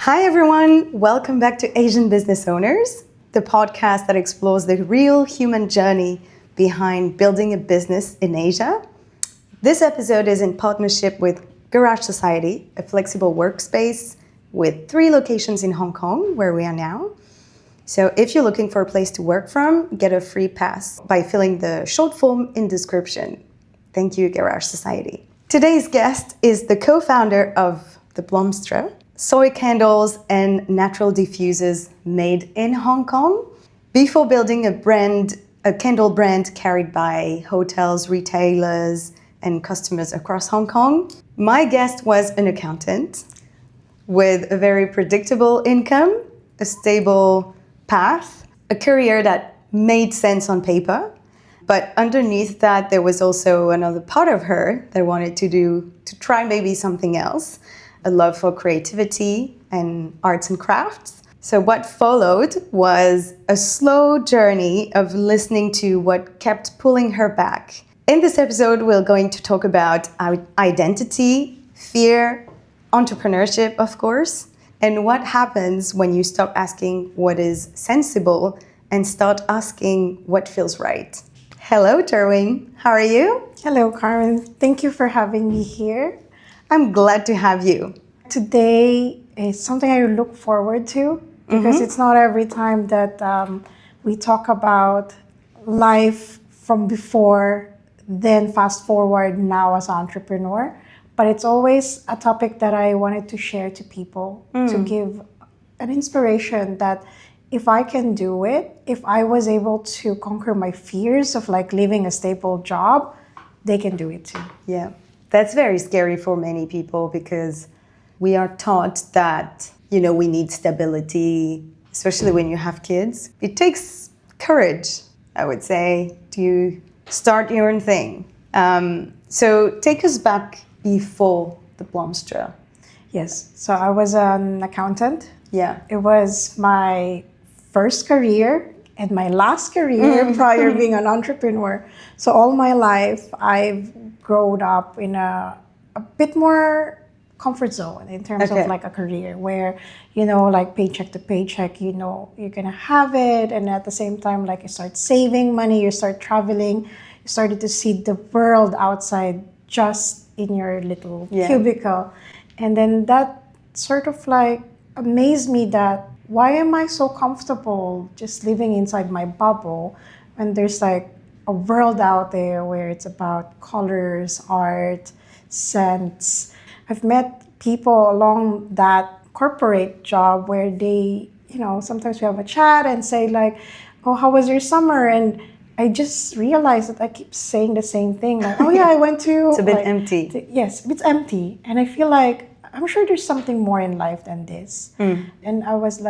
Hi everyone, welcome back to Asian Business Owners, the podcast that explores the real human journey behind building a business in Asia. This episode is in partnership with Garage Society, a flexible workspace with 3 locations in Hong Kong, where we are now. So if you're looking for a place to work from, get a free pass by filling the short form in description. Thank you, Garage Society. Today's guest is the co-founder of the Blomstre, soy candles and natural diffusers made in Hong Kong. Before building a candle brand carried by hotels, retailers, and customers across Hong Kong, my guest was an accountant with a very predictable income, a stable path, a career that made sense on paper. But underneath that, there was also another part of her that wanted to try maybe something else. A love for creativity and arts and crafts. So what followed was a slow journey of listening to what kept pulling her back. In this episode, we're going to talk about identity, fear, entrepreneurship, of course, and what happens when you stop asking what is sensible and start asking what feels right. Hello, Jerwine. How are you? Hello, Carmen. Thank you for having me here. I'm glad to have you. Today is something I look forward to because it's not every time that we talk about life from before, then fast forward now as an entrepreneur. But it's always a topic that I wanted to share to people to give an inspiration that if I can do it, if I was able to conquer my fears of leaving a stable job, they can do it too. Yeah. That's very scary for many people because we are taught that, we need stability, especially when you have kids. It takes courage, I would say, to start your own thing. So take us back before the Blomstre. Yes. So I was an accountant. Yeah. It was my first career and my last career prior being an entrepreneur. So all my life, I've grown up in a bit more comfort zone in terms of a career where, paycheck to paycheck, you're going to have it. And at the same time, you start saving money, you start traveling, you started to see the world outside just in your little cubicle. And then that sort of amazed me that why am I so comfortable just living inside my bubble when there's a world out there where it's about colors, art, scents. I've met people along that corporate job where they, sometimes we have a chat and say oh, how was your summer? And I just realized that I keep saying the same thing. Oh yeah, I went to... It's a bit empty. Yes, it's empty. And I feel I'm sure there's something more in life than this. And I was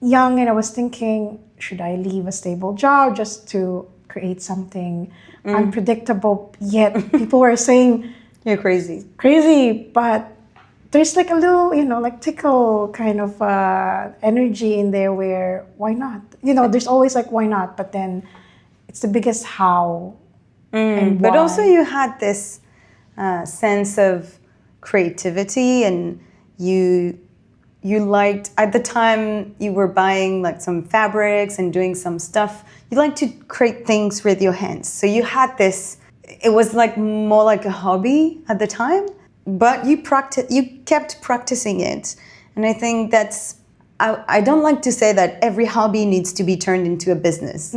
young and I was thinking, should I leave a stable job just to create something unpredictable? Yet people were saying, you're crazy. Crazy, but there's a little, tickle kind of energy in there where, why not? There's always why not? But then it's the biggest how and why. But also you had this sense of creativity and you liked, at the time you were buying some fabrics and doing some stuff. You like to create things with your hands. So you had this, it was more like a hobby at the time, but you kept practicing it. And I think I don't like to say that every hobby needs to be turned into a business.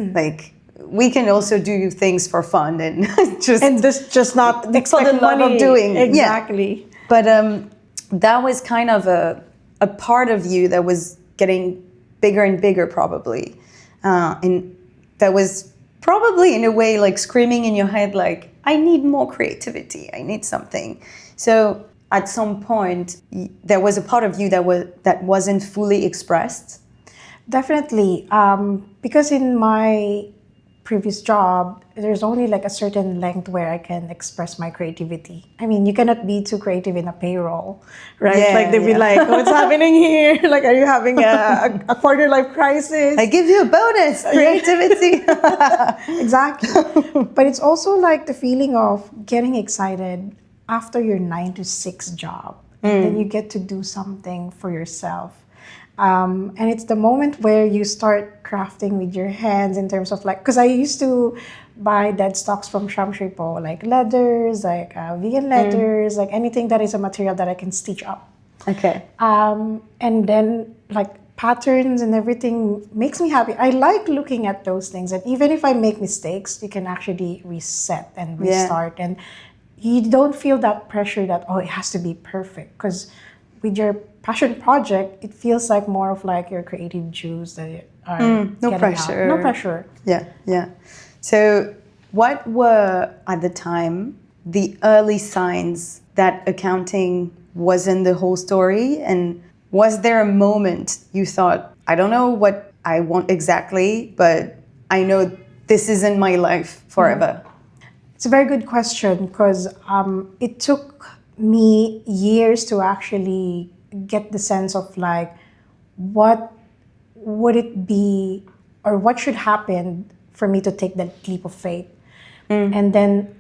We can also do things for fun and just not for the love of doing. Exactly. Yeah. But that was kind of a part of you that was getting bigger and bigger probably. And that was probably in a way screaming in your head I need more creativity, I need something. So at some point there was a part of you that wasn't fully expressed. Definitely. Because in my previous job, there's only a certain length where I can express my creativity. I mean, you cannot be too creative in a payroll, right? They'd be what's happening here? Are you having a quarter life crisis? I give you a bonus, creativity. Exactly. But it's also the feeling of getting excited after your 9 to 6 job. and then you get to do something for yourself. And it's the moment where you start crafting with your hands in terms of like, because I used to buy dead stocks from Shamshipo, like leathers, like vegan leathers, like anything that is a material that I can stitch up. Okay. And then like patterns and everything makes me happy. I like looking at those things. And even if I make mistakes, you can actually reset and restart. And you don't feel that pressure that, oh, it has to be perfect. Because with your passion project, it feels like more of like your creative juice that are no pressure. out. No pressure. Yeah. So what were at the time the early signs that accounting wasn't the whole story? And was there a moment you thought, I don't know what I want exactly, but I know this isn't my life forever? It's a very good question because it took me years to actually get the sense of like, what would it be or what should happen for me to take that leap of faith. And then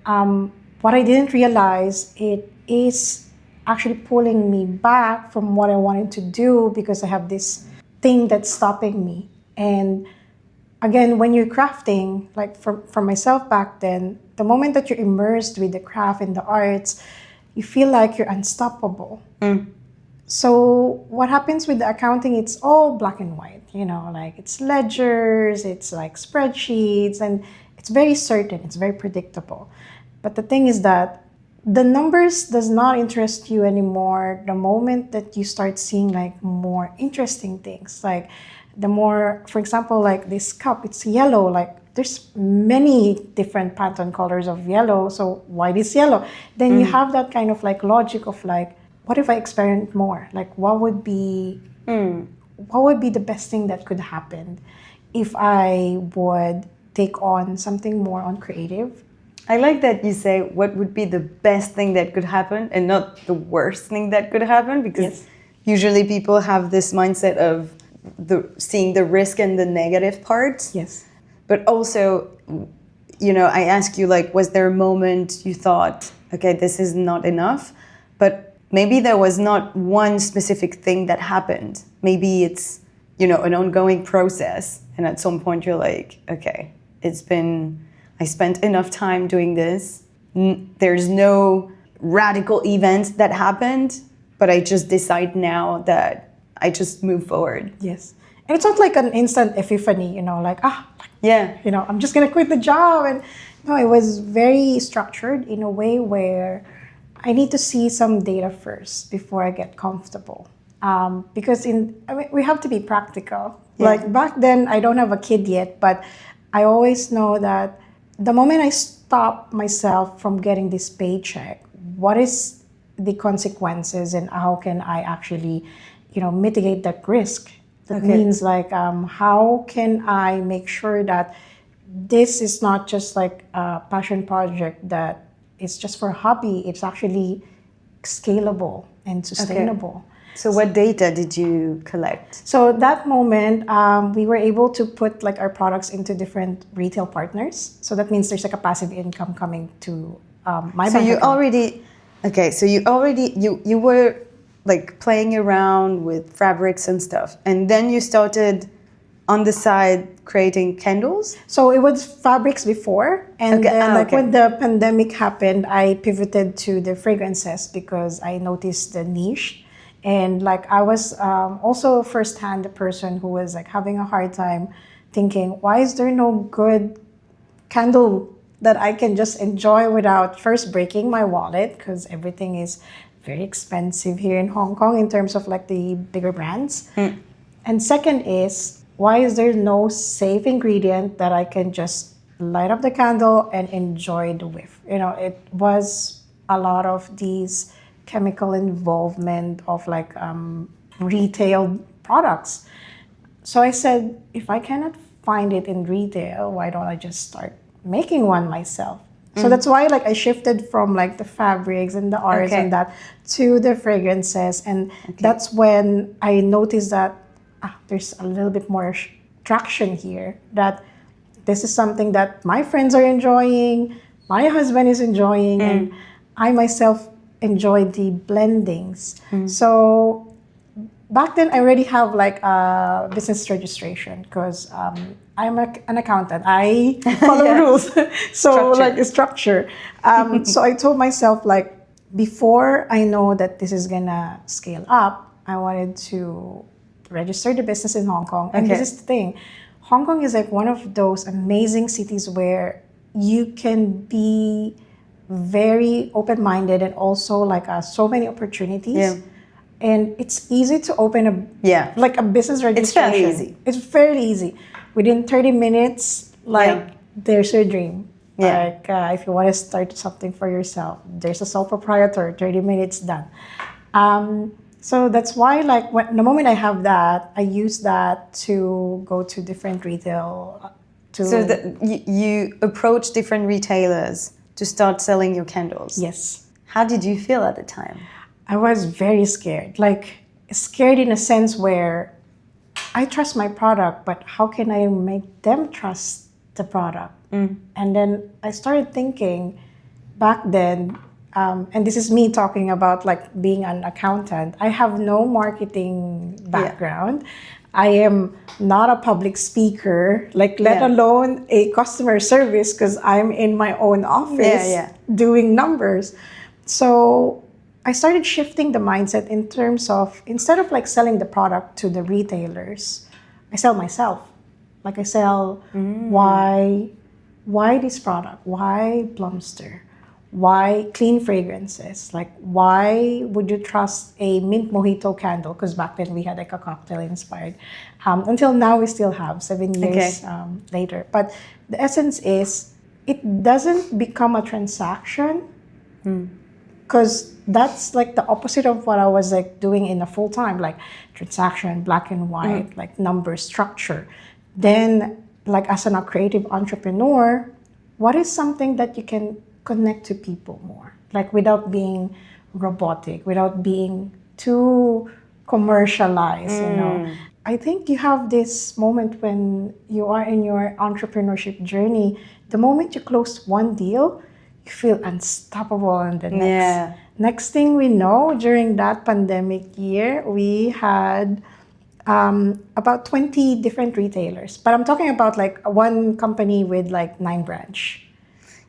what I didn't realize, it is actually pulling me back from what I wanted to do because I have this thing that's stopping me. And again, when you're crafting, like for myself back then, the moment that you're immersed with the craft and the arts, you feel like you're unstoppable. So what happens with the accounting, it's all black and white, like it's ledgers, it's like spreadsheets, and it's very certain, it's very predictable. But the thing is that the numbers does not interest you anymore the moment that you start seeing like more interesting things. Like the more, for example, like this cup, it's yellow, like there's many different pattern colors of yellow, so why this yellow? Then you have that kind of like logic of like, what if I experiment more? Like what would be the best thing that could happen if I would take on something more on creative? I like that you say what would be the best thing that could happen and not the worst thing that could happen, because usually people have this mindset of seeing the risk and the negative parts. Yes. But also, I ask you, like, was there a moment you thought, okay, this is not enough? But maybe there was not one specific thing that happened. Maybe it's, an ongoing process. And at some point you're like, okay, I spent enough time doing this. There's no radical event that happened, but I just decide now that I just move forward. Yes. And it's not like an instant epiphany, I'm just going to quit the job. And no, it was very structured in a way where I need to see some data first before I get comfortable. Because we have to be practical. Yeah. Like back then, I don't have a kid yet, but I always know that the moment I stop myself from getting this paycheck, what is the consequences and how can I actually, mitigate that risk? That means like, how can I make sure that this is not just like a passion project that it's just for a hobby, it's actually scalable and sustainable. So what data did you collect? So that moment, we were able to put like our products into different retail partners. So that means there's like a passive income coming to my bank account. So you were like playing around with fabrics and stuff, and then you started on the side creating candles? So it was fabrics before, and when the pandemic happened, I pivoted to the fragrances because I noticed the niche. And like I was also firsthand the person who was like having a hard time thinking, why is there no good candle that I can just enjoy without first breaking my wallet, because everything is very expensive here in Hong Kong in terms of like the bigger brands. And second is, why is there no safe ingredient that I can just light up the candle and enjoy the whiff? It was a lot of these chemical involvement of like retail products. So I said, if I cannot find it in retail, why don't I just start making one myself? So that's why like I shifted from like the fabrics and the arts and that to the fragrances. And that's when I noticed that there's a little bit more traction here, that this is something that my friends are enjoying, my husband is enjoying, and I myself enjoy the blendings. So back then, I already have like a business registration because I'm an accountant. I follow rules, so like a structure. So I told myself like before I know that this is gonna scale up, I wanted to register the business in Hong Kong. And this is the thing, Hong Kong is like one of those amazing cities where you can be very open-minded and also like so many opportunities. Yeah. And it's easy to open a business registration. It's fairly easy. It's fairly easy. Within 30 minutes, there's your dream. Yeah. Like if you want to start something for yourself, there's a sole proprietor, 30 minutes done. So that's why like the moment I have that, I use that to go to different retail. So you approach different retailers to start selling your candles? Yes. How did you feel at the time? I was very scared. Like scared in a sense where I trust my product, but how can I make them trust the product? And then I started thinking back then, and this is me talking about like being an accountant. I have no marketing background. I am not a public speaker, like let alone a customer service because I'm in my own office doing numbers. So I started shifting the mindset in terms of instead of like selling the product to the retailers, I sell myself. Like I sell why this product? Why Blomstre? Why clean fragrances? Like why would you trust a mint mojito candle? Because back then we had like a cocktail inspired. Until now we still have 7 years later. But the essence is it doesn't become a transaction. Because that's like the opposite of what I was like doing in a full time, like transaction, black and white, like number structure. Then like as a creative entrepreneur, what is something that you can connect to people more? Like without being robotic, without being too commercialized, you know. I think you have this moment when you are in your entrepreneurship journey, the moment you close one deal, you feel unstoppable in the next. Next thing we know, during that pandemic year, we had about 20 different retailers. But I'm talking about like one company with like 9 branches.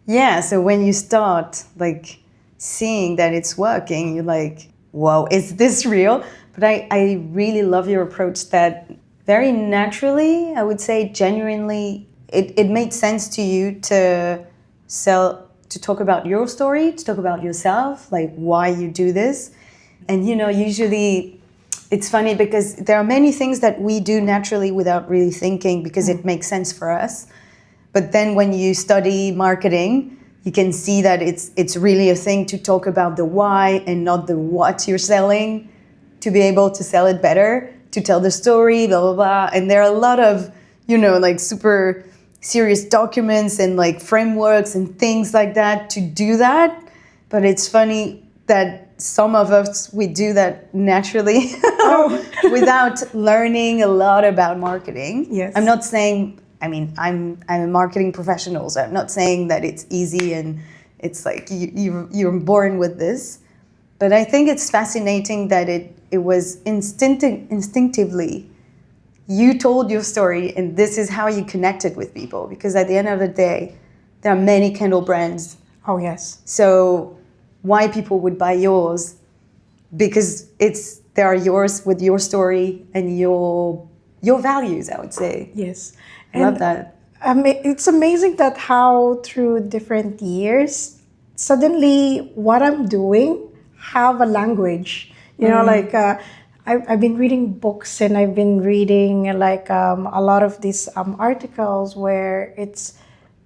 Yeah, so when you start like seeing that it's working, you're like, whoa, is this real? But I really love your approach that very naturally, I would say genuinely, it made sense to you to talk about your story, to talk about yourself, like why you do this. And you know, usually it's funny because there are many things that we do naturally without really thinking because it makes sense for us. But then when you study marketing, you can see that it's really a thing to talk about the why and not the what you're selling, to be able to sell it better, to tell the story, blah, blah, blah. And there are a lot of, you know, like super serious documents and like frameworks and things like that to do that. But it's funny that some of us, we do that naturally without learning a lot about marketing. Yes. I'm not saying, I mean, I'm a marketing professional, so I'm not saying that it's easy and it's like you're born with this. But I think it's fascinating that it was instinctively you told your story and this is how you connected with people. Because at the end of the day, there are many candle brands. Oh, yes. So why people would buy yours? Because they are yours with your story and your values, I would say. Yes. I love that. It's amazing that how through different years, suddenly what I'm doing have a language. You know, like I've been reading books and I've been reading like a lot of these articles where it's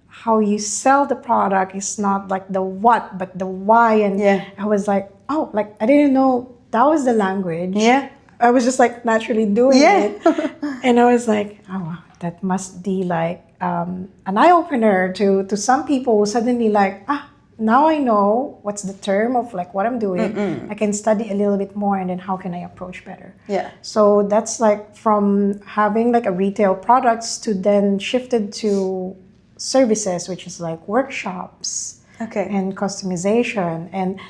how you sell the product is not like the what, but the why. And I was like, oh, like I didn't know that was the language. Yeah. I was just like naturally doing it. And I was like, oh, wow, that must be like an eye-opener to some people who suddenly like, now I know what's the term of like what I'm doing. I can study a little bit more and then how can I approach better? Yeah. So that's like from having like a retail products to then shifted to services, which is like workshops and customization. And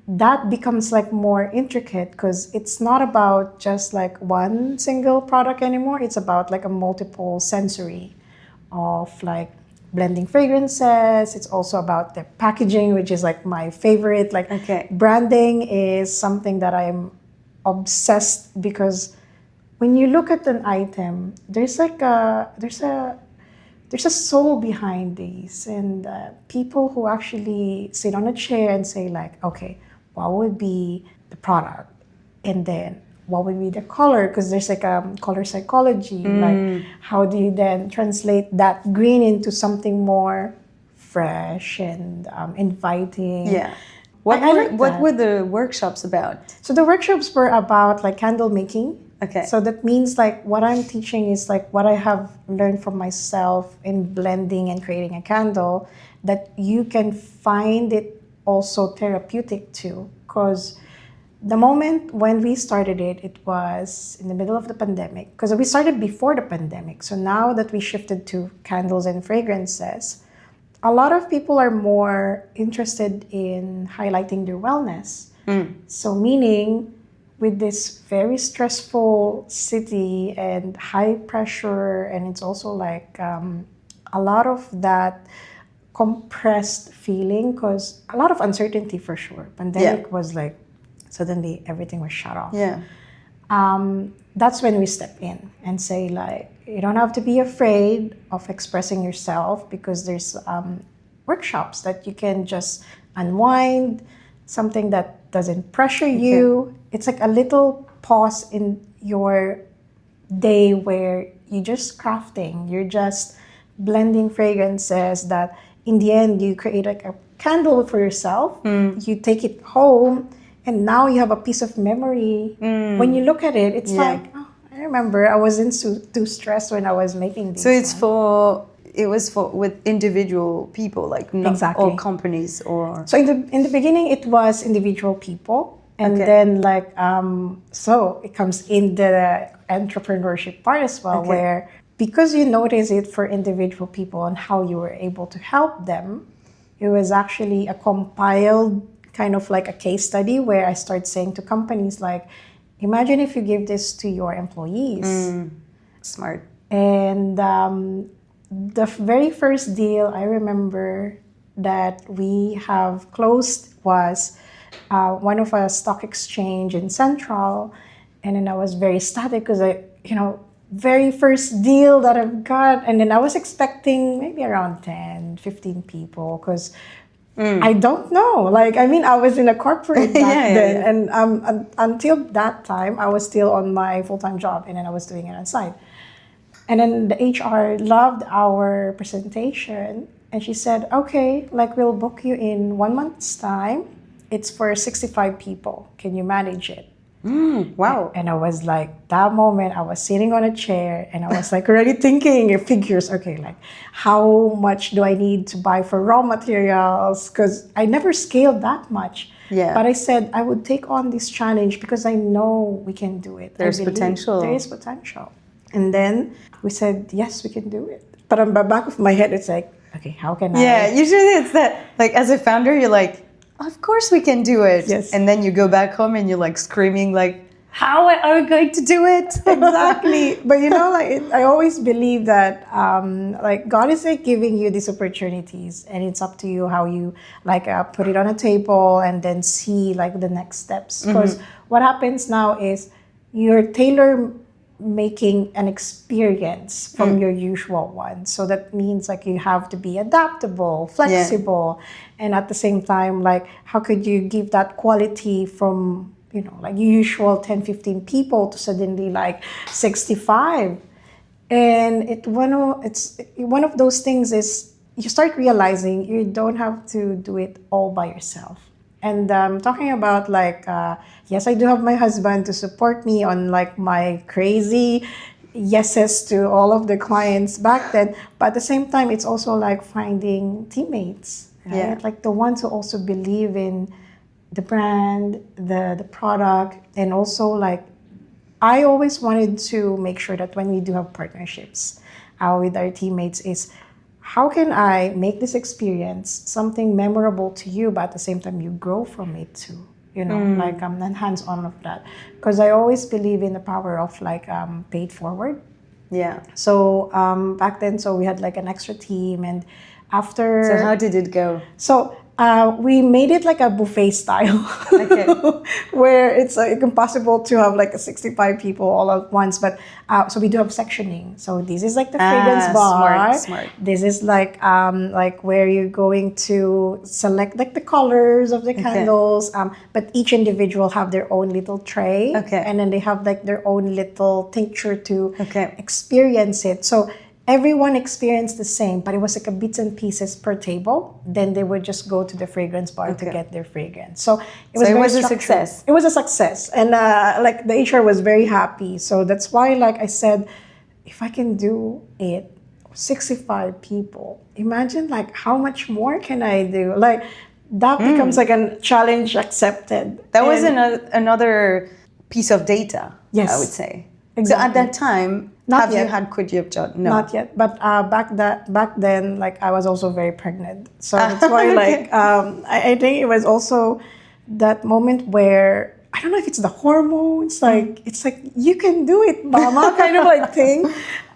that becomes like more intricate because it's not about just like one single product anymore. It's about like a multiple sensory of like blending fragrances. It's also about the packaging, which is like my favorite. Like Okay. branding is something that I'm obsessed because when you look at an item, there's a soul behind these, and people who actually sit on a chair and say like, okay, what would be the product, and then what would be the color, because there's like a color psychology. Like how do you then translate that green into something more fresh and inviting? Yeah. What that. were the workshops about? So the workshops were about like candle making. Okay. So that means like what I'm teaching is like what I have learned from myself in blending and creating a candle, that you can find it also therapeutic too. Because the moment when we started it, it was in the middle of the pandemic. Because we started before the pandemic. So now that we shifted to candles and fragrances, a lot of people are more interested in highlighting their wellness. So meaning, with this very stressful city and high pressure, and it's also like a lot of that compressed feeling, because a lot of uncertainty for sure. Pandemic was like, suddenly everything was shut off. Yeah. That's when we step in and say like, you don't have to be afraid of expressing yourself, because there's workshops that you can just unwind, something that doesn't pressure you. It's like a little pause in your day where you're just crafting, you're just blending fragrances that in the end you create like a candle for yourself. You take it home, and now you have a piece of memory. When you look at it, it's like, oh, I remember I wasn't too stressed when I was making these. So it was for with individual people, like not Exactly. all companies or. So in the beginning, it was individual people. And Okay. then like, so it comes in the entrepreneurship part as well, Okay. where because you notice it for individual people and how you were able to help them, it was actually a compiled kind of like a case study where I start saying to companies like, imagine if you give this to your employees. Smart. And the very first deal I remember that we have closed was one of a stock exchange in Central. And then I was very ecstatic because very first deal that I've got. And then I was expecting maybe around 10, 15 people, because I don't know. Like, I mean, I was in a corporate back then. And until that time, I was still on my full-time job, and then I was doing it on side. And then the HR loved our presentation, and she said, okay, like we'll book you in 1 month's time. It's for 65 people. Can you manage it? Wow. And I was like, that moment, I was sitting on a chair and I was like already thinking figures, okay, like how much do I need to buy for raw materials? Because I never scaled that much. Yeah. But I said I would take on this challenge because I know we can do it. There's I believe potential. There is potential. And then we said, yes, we can do it. But on the back of my head, it's like, okay, how can I? Yeah, usually it's that, like as a founder, you're like, of course we can do it. Yes. And then you go back home and you're like screaming like, how are we going to do it? Exactly. But I always believe that like God is like giving you these opportunities, and it's up to you how you like put it on a table and then see like the next steps. Because what happens now is you're tailor making an experience from your usual one. So that means like you have to be adaptable, flexible, and at the same time, like how could you give that quality from like usual 10, 15 people to suddenly like 65. And it's one of those things is you start realizing you don't have to do it all by yourself. And talking about like, yes, I do have my husband to support me on like my crazy yeses to all of the clients back then. But at the same time, it's also like finding teammates, right? Yeah. Like the ones who also believe in the brand, the product, and also like I always wanted to make sure that when we do have partnerships with our teammates is how can I make this experience something memorable to you, but at the same time you grow from it too. like and hands-on of that. Because I always believe in the power of like paid forward. Yeah. So back then, so we had like an extra team, and after. So how did it go? So we made it like a buffet style, Okay. where it's like impossible to have like 65 people all at once. But so we do have sectioning. So this is like the fragrance bar. Smart. This is like where you're going to select like the colors of the candles. But each individual have their own little tray. Okay. And then they have like their own little tincture to Okay. experience it. So everyone experienced the same, but it was like a bits and pieces per table. Then they would just go to the fragrance bar to get their fragrance. So it was a success. It was a success, and like the HR was very happy. So that's why, like I said, if I can do it, 65 people. Imagine like how much more can I do? Like that becomes like a challenge accepted. That was another piece of data. Yes. I would say. Exactly. So at that time, Not you yet. had quit your job? No. Not yet, but back then, like I was also very pregnant, so that's why like I think it was also that moment where I don't know if it's the hormones, like it's like you can do it, mama, kind of like thing,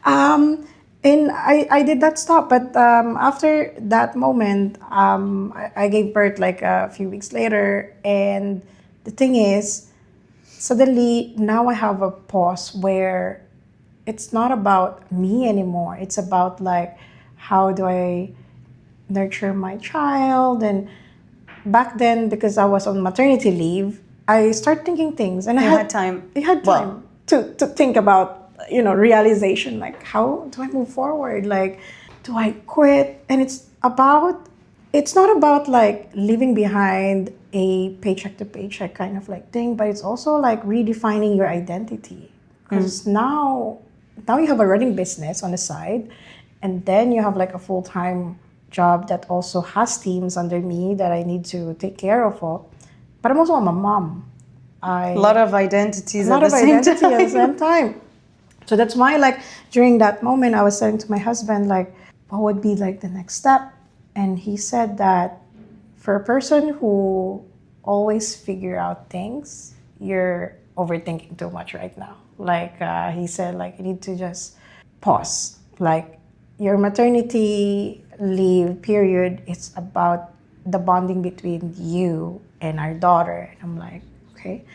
and I did not stop, but after that moment, I gave birth like a few weeks later, and the thing is, suddenly now I have a pause where it's not about me anymore. It's about like, how do I nurture my child? And back then, because I was on maternity leave, I started thinking things, and I had time. I had time to think about, realization. Like, how do I move forward? Like, do I quit? And it's not about like leaving behind a paycheck to paycheck kind of like thing, but it's also like redefining your identity. Because now you have a running business on the side, and then you have like a full-time job that also has teams under me that I need to take care of. But I'm a mom. A lot of identities at the same time. So that's why, like, during that moment, I was saying to my husband, like, what would be like the next step? And he said that for a person who always figure out things, you're overthinking too much right now. Like he said, like, you need to just pause. Like, your maternity leave period, it's about the bonding between you and our daughter. And I'm like, okay,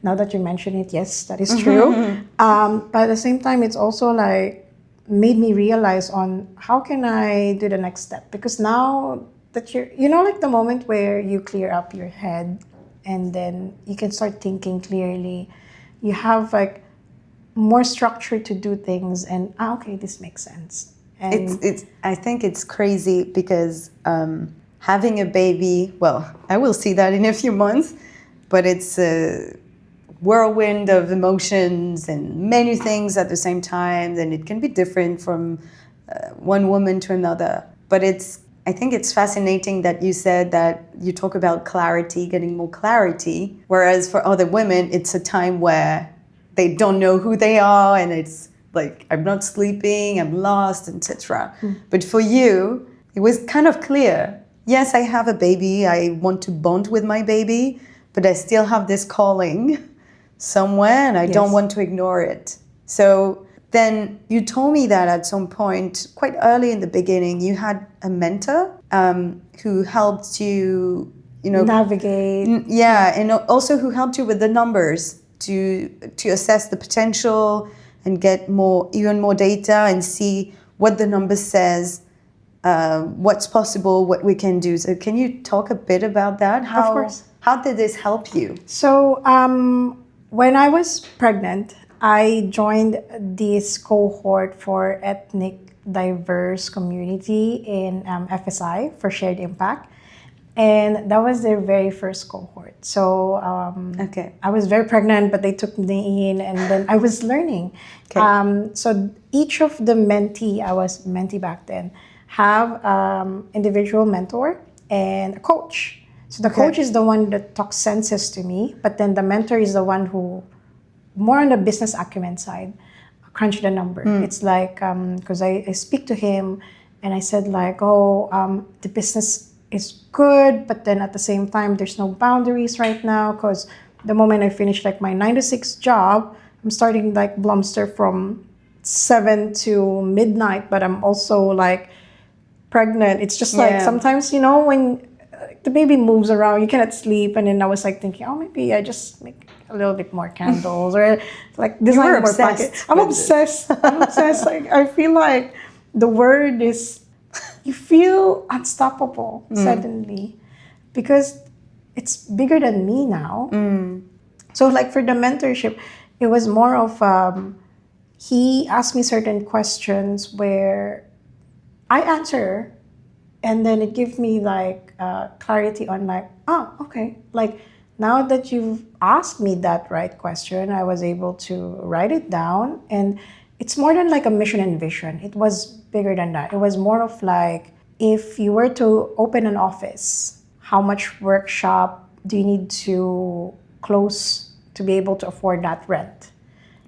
now that you mention it, yes, that is true. But at the same time, it's also like made me realize on how can I do the next step? Because now that like the moment where you clear up your head and then you can start thinking clearly, you have like more structure to do things, and okay, this makes sense. And it's I think it's crazy because having a baby, well, I will see that in a few months, but it's a whirlwind of emotions and many things at the same time, and it can be different from one woman to another. But I think it's fascinating that you said that you talk about clarity, getting more clarity, whereas for other women, it's a time where they don't know who they are, and it's like, I'm not sleeping, I'm lost, etc. But for you, it was kind of clear. Yes, I have a baby, I want to bond with my baby, but I still have this calling somewhere, and I don't want to ignore it. So then you told me that at some point, quite early in the beginning, you had a mentor who helped you, navigate. And also who helped you with the numbers to assess the potential and get even more data and see what the numbers says, what's possible, what we can do. So can you talk a bit about that? Of course. How did this help you? So when I was pregnant, I joined this cohort for ethnic diverse community in FSI for Shared Impact. And that was their very first cohort. So I was very pregnant, but they took me in, and then I was learning. Okay. So each of the I was mentee back then, have individual mentor and a coach. So the coach is the one that talks senses to me, but then the mentor is the one who, more on the business acumen side, crunch the number. It's like, because I speak to him, and I said like, the business is good, but then at the same time, there's no boundaries right now because the moment I finish like my 9 to 6 job, I'm starting like Blomstre from 7 to midnight, but I'm also like pregnant. It's just like sometimes, when the baby moves around, you cannot sleep. And then I was like thinking, oh, maybe I just make a little bit more candles or like design more obsessed. I'm obsessed. I'm obsessed. Like I feel like the word is, you feel unstoppable suddenly because it's bigger than me now. So like for the mentorship, it was more of he asked me certain questions where I answer, and then it gives me like clarity on like, oh, okay, like now that you've asked me that right question, I was able to write it down. And it's more than like a mission and vision. It was bigger than that. It was more of like, if you were to open an office, how much workshop do you need to close to be able to afford that rent?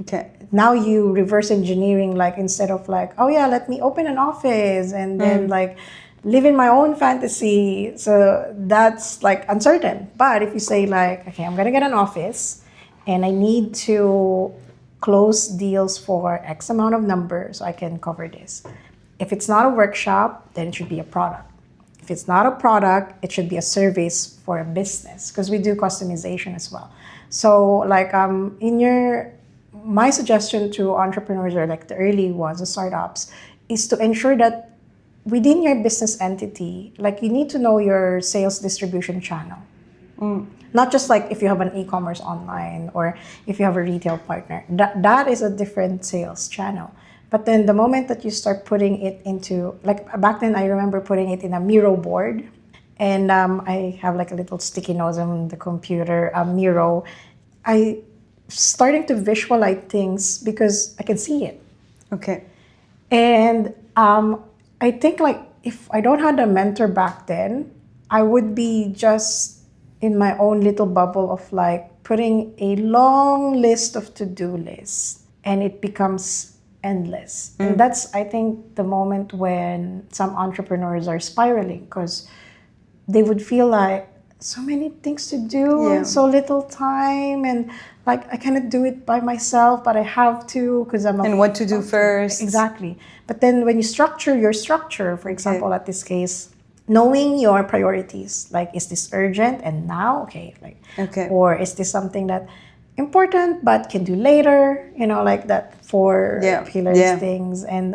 Okay. Now you reverse engineering, like instead of like, oh yeah, let me open an office and then like live in my own fantasy. So that's like uncertain. But if you say like, okay, I'm gonna get an office and I need to close deals for X amount of numbers so I can cover this. If it's not a workshop, then it should be a product. If it's not a product, it should be a service for a business because we do customization as well. So like my suggestion to entrepreneurs or like the early ones, the startups, is to ensure that within your business entity, like you need to know your sales distribution channel. Not just like if you have an e-commerce online or if you have a retail partner. That is a different sales channel. But then the moment that you start putting it into, like back then I remember putting it in a Miro board. And I have like a little sticky notes on the computer, Miro. I starting to visualize things because I can see it. Okay. And I think like if I don't have a mentor back then, I would be just in my own little bubble of like putting a long list of to-do lists and it becomes endless. And that's, I think, the moment when some entrepreneurs are spiraling because they would feel like so many things to do and so little time, and like I cannot do it by myself, but I have to because and what to do first. Exactly. But then when you structure your structure, for example, at this case, knowing your priorities, like is this urgent and now, or is this something that important but can do later, like that four pillars things. And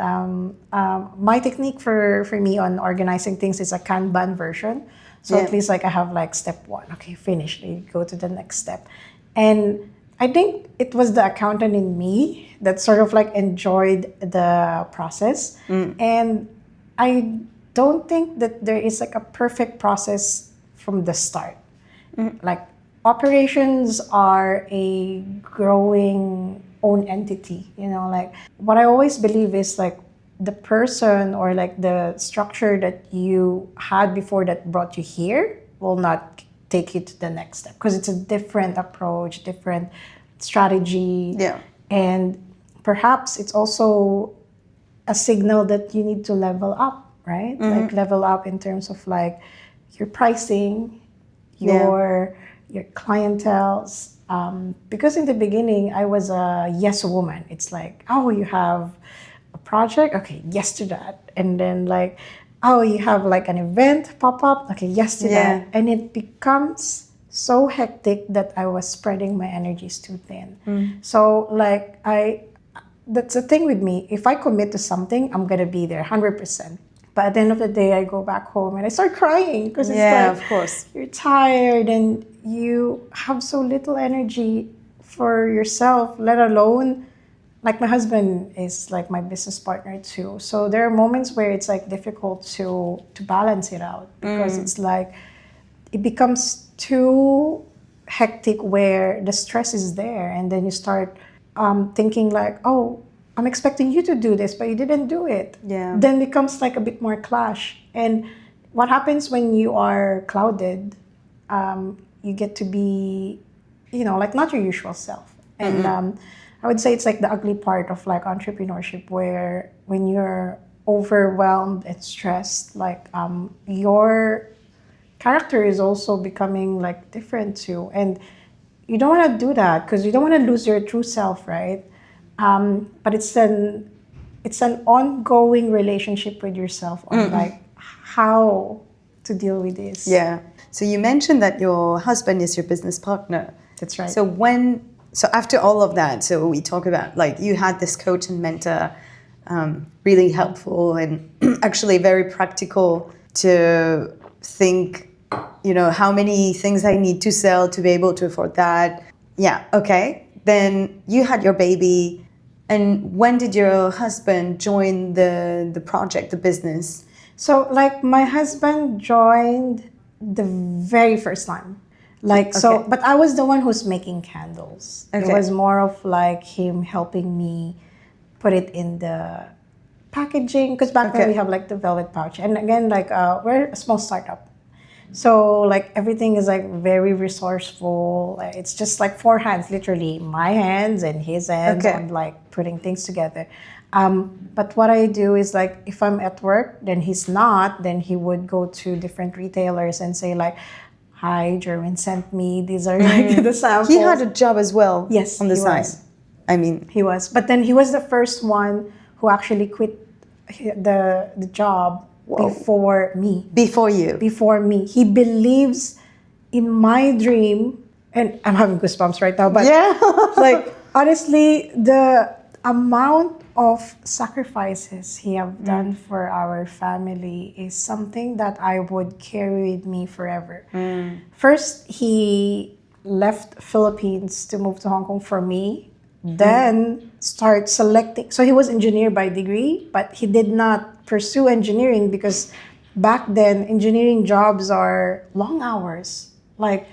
my technique for me on organizing things is a Kanban version. So at least like I have like step 1, okay, finished, you go to the next step. And I think it was the accountant in me that sort of like enjoyed the process. And I don't think that there is like a perfect process from the start. Like operations are a growing own entity, like what I always believe is like the person or like the structure that you had before that brought you here will not take you to the next step because it's a different approach, different strategy. And perhaps it's also a signal that you need to level up, right? Like level up in terms of like your pricing, your clientels. Because in the beginning, I was a yes woman. It's like, oh, you have a project? Okay, yes to that. And then like, oh, you have like an event pop up? Okay, yes to that. And it becomes so hectic that I was spreading my energies too thin. So like that's the thing with me. If I commit to something, I'm gonna be there 100%. But at the end of the day, I go back home and I start crying because it's like, of course, you're tired and you have so little energy for yourself, let alone, like my husband is like my business partner too. So there are moments where it's like difficult to balance it out because it's like, it becomes too hectic where the stress is there. And then you start thinking like, oh, I'm expecting you to do this, but you didn't do it. Then becomes like a bit more clash. And what happens when you are clouded, you get to be, like not your usual self. And I would say it's like the ugly part of like entrepreneurship where when you're overwhelmed and stressed, like your character is also becoming like different too. And you don't want to do that because you don't want to lose your true self, right? But it's an ongoing relationship with yourself on like how to deal with this. Yeah. So you mentioned that your husband is your business partner. That's right. So after all of that, so we talk about like you had this coach and mentor, really helpful and actually very practical to think, how many things I need to sell to be able to afford that. Yeah. Okay. Then you had your baby. And when did your husband join the project, the business? So like my husband joined the very first time. But I was the one who's making candles. Okay. It was more of like him helping me put it in the packaging because back then we have like the velvet pouch. And again, like we're a small startup. So like everything is like very resourceful. It's just like four hands, literally my hands and his hands on like putting things together. But what I do is like if I'm at work, then he's not, then he would go to different retailers and say like, hi, Jerwine sent me, these are like the samples. He had a job as well. Yes, on the he side. was. I mean, he was. But then he was the first one who actually quit the job before me. Before you. Before me. He believes in my dream, and I'm having goosebumps right now, but like honestly, the amount of sacrifices he have done for our family is something that I would carry with me forever. First, he left Philippines to move to Hong Kong for me, then start selecting. So he was engineer by degree, but he did not pursue engineering because back then engineering jobs are long hours, like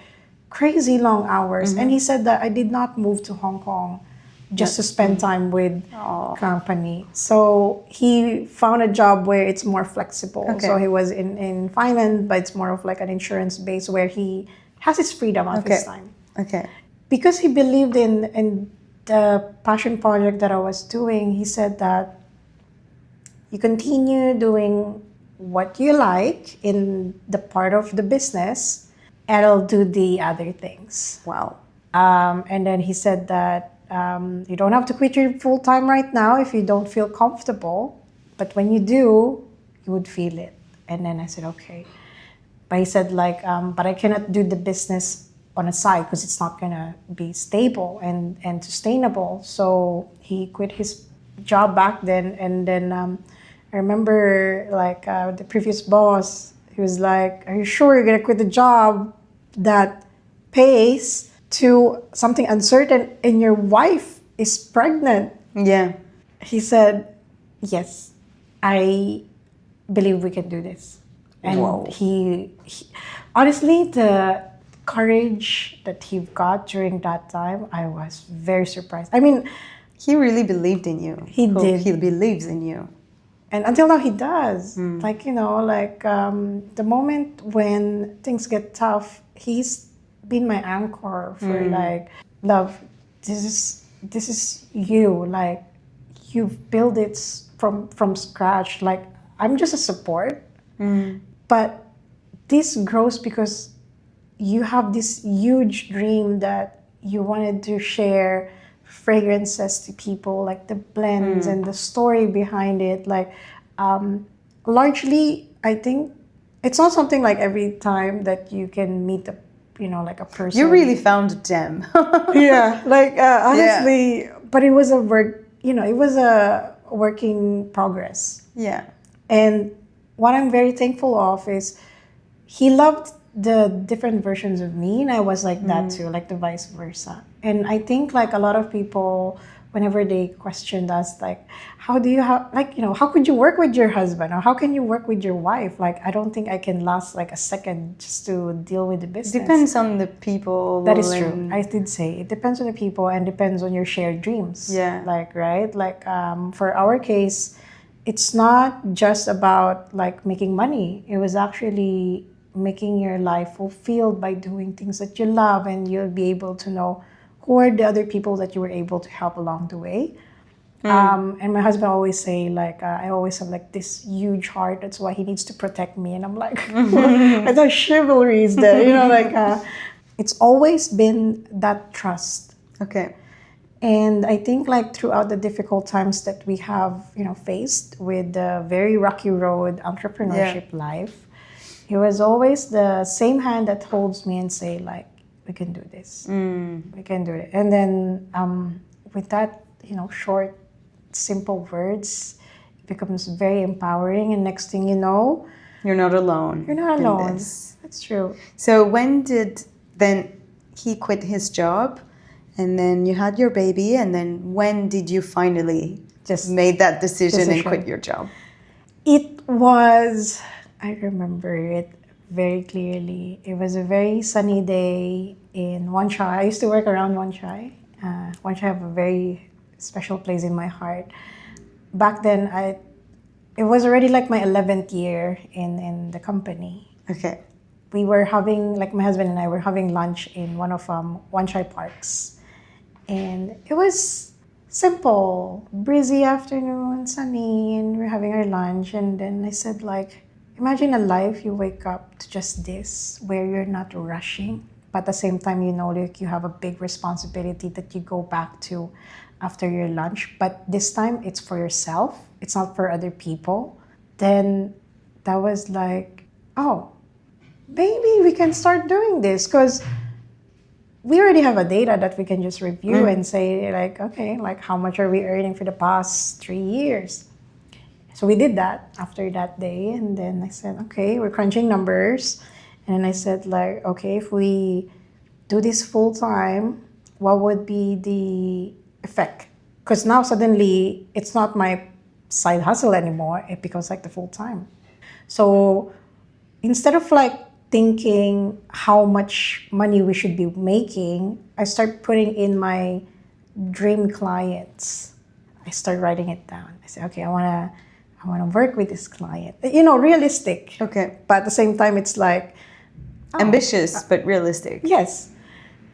crazy long hours. And he said that I did not move to Hong Kong just to spend time with company. So he found a job where it's more flexible. So he was in finance, but it's more of like an insurance base where he has his freedom of his time. Okay. Because he believed in the passion project that I was doing, he said that you continue doing what you like in the part of the business, and I'll do the other things. Wow. And then he said that you don't have to quit your full-time right now if you don't feel comfortable, but when you do, you would feel it. And then I said, okay. But he said like, but I cannot do the business on a side because it's not gonna be stable and sustainable. So he quit his job back then, and then I remember like the previous boss, he was like, are you sure you're gonna quit the job that pays to something uncertain and your wife is pregnant? Yeah. He said, yes, I believe we can do this. And he honestly, the courage that he got during that time, I was very surprised. I mean, he really believed in you. He did. He believes in you. And until now he does. Like, the moment when things get tough, he's been my anchor for like, love, this is you. Like, you've built it from scratch. Like, I'm just a support. But this grows because you have this huge dream that you wanted to share fragrances to people, like the blends and the story behind it. Like, largely, I think it's not something like every time that you can meet like a person. You really found a gem. Yeah, like honestly, but it was a work. It was a working progress. Yeah. And what I'm very thankful of is he loved the different versions of me, and I was like that too, like the vice versa. And I think like a lot of people, whenever they questioned us, like, how could you work with your husband, or how can you work with your wife? Like, I don't think I can last like a second just to deal with the business. Depends on the people. That is true. I did say it depends on the people and depends on your shared dreams. Yeah. Like, right? Like, for our case, it's not just about like making money. It was actually making your life fulfilled by doing things that you love, and you'll be able to know who are the other people that you were able to help along the way. And my husband always say like, I always have like this huge heart. That's why he needs to protect me. And I'm like, I thought chivalry is there, it's always been that trust. Okay. And I think like throughout the difficult times that we have, faced with the very rocky road entrepreneurship life, it was always the same hand that holds me and say like, we can do this. We can do it. And then with that, short, simple words, it becomes very empowering. And next thing you know, you're not alone. You're not alone. That's true. So when did then he quit his job? And then you had your baby, and then when did you finally just made that decision and quit your job? It was, I remember it very clearly. It was a very sunny day in Wan Chai. I used to work around Wan Chai. Wan Chai have a very special place in my heart. Back then, it was already like my 11th year in the company. Okay. We were having, like my husband and I were having lunch in one of Wan Chai parks. And it was simple, breezy afternoon, sunny, and we're having our lunch. And then I said, like, imagine a life you wake up to just this, where you're not rushing, but at the same time, like you have a big responsibility that you go back to after your lunch. But this time, it's for yourself. It's not for other people. Then that was like, oh, maybe we can start doing this, because we already have a data that we can just review and say like, okay, like how much are we earning for the past 3 years? So we did that after that day. And then I said, okay, we're crunching numbers. And then I said like, okay, if we do this full time, what would be the effect? Because now suddenly it's not my side hustle anymore. It becomes like the full time. So instead of like thinking how much money we should be making, I start putting in my dream clients. I start writing it down. I say, okay, I wanna work with this client. Realistic. Okay. But at the same time, it's like ambitious but realistic. Yes.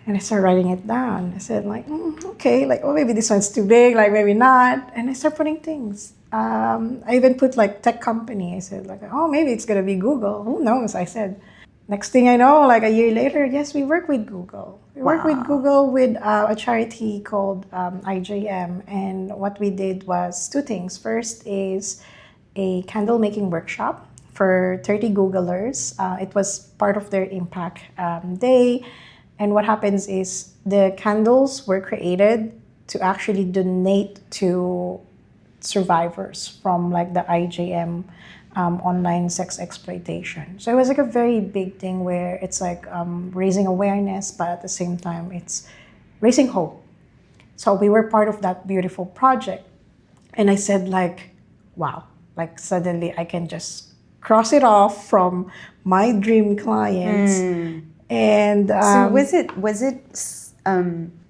And I start writing it down. I said like, okay, like, oh, maybe this one's too big, like maybe not. And I start putting things. I even put like tech company. I said like, oh, maybe it's gonna be Google. Who knows? I said. Next thing I know, like a year later, yes, we work with Google. We work with Google with a charity called IJM. And what we did was 2 things. First is a candle making workshop for 30 Googlers. It was part of their impact day. And what happens is the candles were created to actually donate to survivors from like the IJM online sex exploitation. So it was like a very big thing where it's like raising awareness, but at the same time, it's raising hope. So we were part of that beautiful project. And I said like, wow, like suddenly I can just cross it off from my dream clients. And so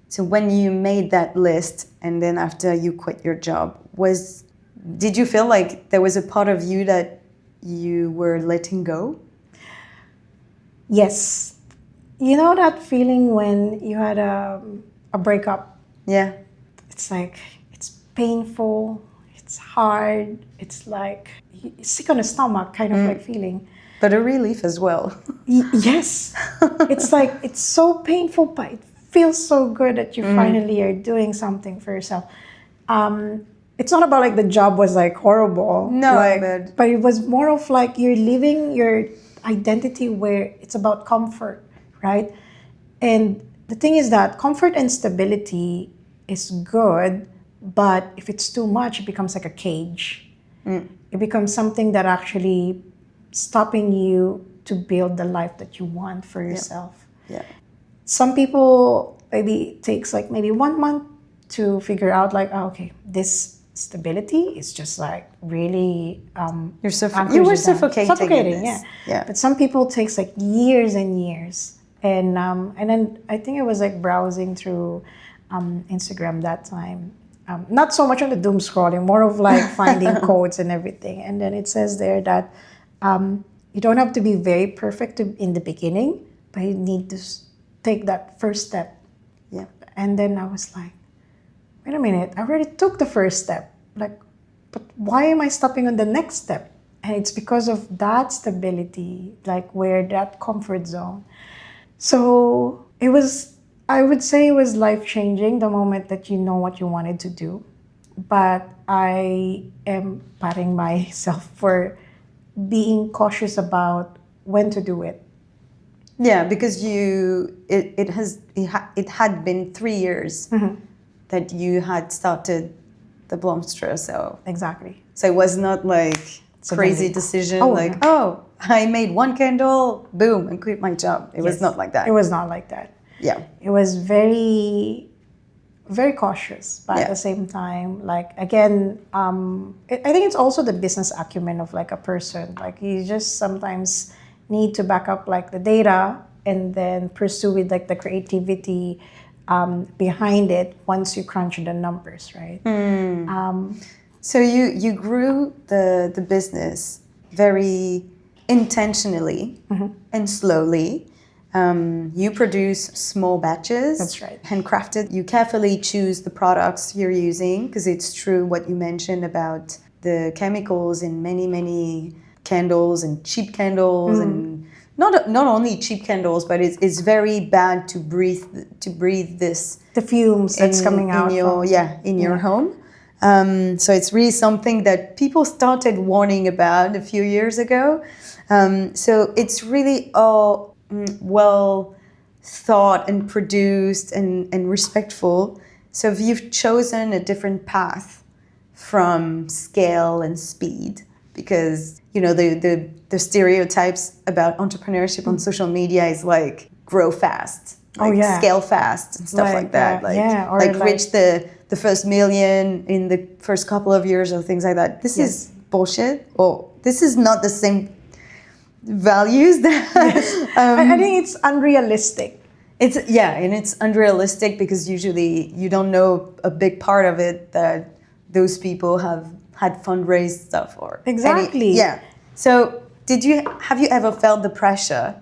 so when you made that list and then after you quit your job, did you feel like there was a part of you that you were letting go? Yes. You know that feeling when you had a breakup? Yeah. It's like, it's painful, it's hard, it's like sick on the stomach kind of like feeling. But a relief as well. Yes. It's like, it's so painful, but it feels so good that you finally are doing something for yourself. It's not about like the job was like horrible. No, but it was more of like you're living your identity where it's about comfort, right? And the thing is that comfort and stability is good, but if it's too much, it becomes like a cage. It becomes something that actually stopping you to build the life that you want for yourself. Yeah. Some people maybe takes like maybe 1 month to figure out like, oh, okay, this stability is just like really you were suffocating. Yeah. But some people takes like years and years. And then I think I was like browsing through Instagram that time. Not so much on the doom scrolling, more of like finding quotes and everything. And then it says there that you don't have to be very perfect in the beginning, but you need to take that first step. Yeah. And then I was like, wait a minute, I already took the first step. Like, but why am I stopping on the next step? And it's because of that stability, like where that comfort zone. So it was, I would say it was life changing the moment that you know what you wanted to do. But I am patting myself for being cautious about when to do it. Yeah, because it had been 3 years that you had started the Blomstre, so Exactly. it was not like crazy Suddenly. decision Oh, like, no. oh, I made one candle, boom, and quit my job. It was Yes. not like that. It was not like that. Yeah. It was very, very cautious, but at Yeah. the same time, like again, I think it's also the business acumen of like a person. Like you just sometimes need to back up like the data and then pursue with like the creativity behind it once you crunch the numbers, right? So you grew the business very intentionally and slowly. You produce small batches. That's right. Handcrafted. You carefully choose the products you're using because it's true what you mentioned about the chemicals in many candles and cheap candles and not only cheap candles, but it's very bad to breathe this The fumes that's coming out in your home. So it's really something that people started warning about a few years ago. So it's really all well thought and produced and respectful. So if you've chosen a different path from scale and speed, because the stereotypes about entrepreneurship on social media is like grow fast, like scale fast and stuff like that, or like reach the first million in the first couple of years or things like that. This is bullshit. Or this is not the same values that I think it's unrealistic. And it's unrealistic because usually you don't know a big part of it that those people have had fundraised stuff or Exactly. So have you ever felt the pressure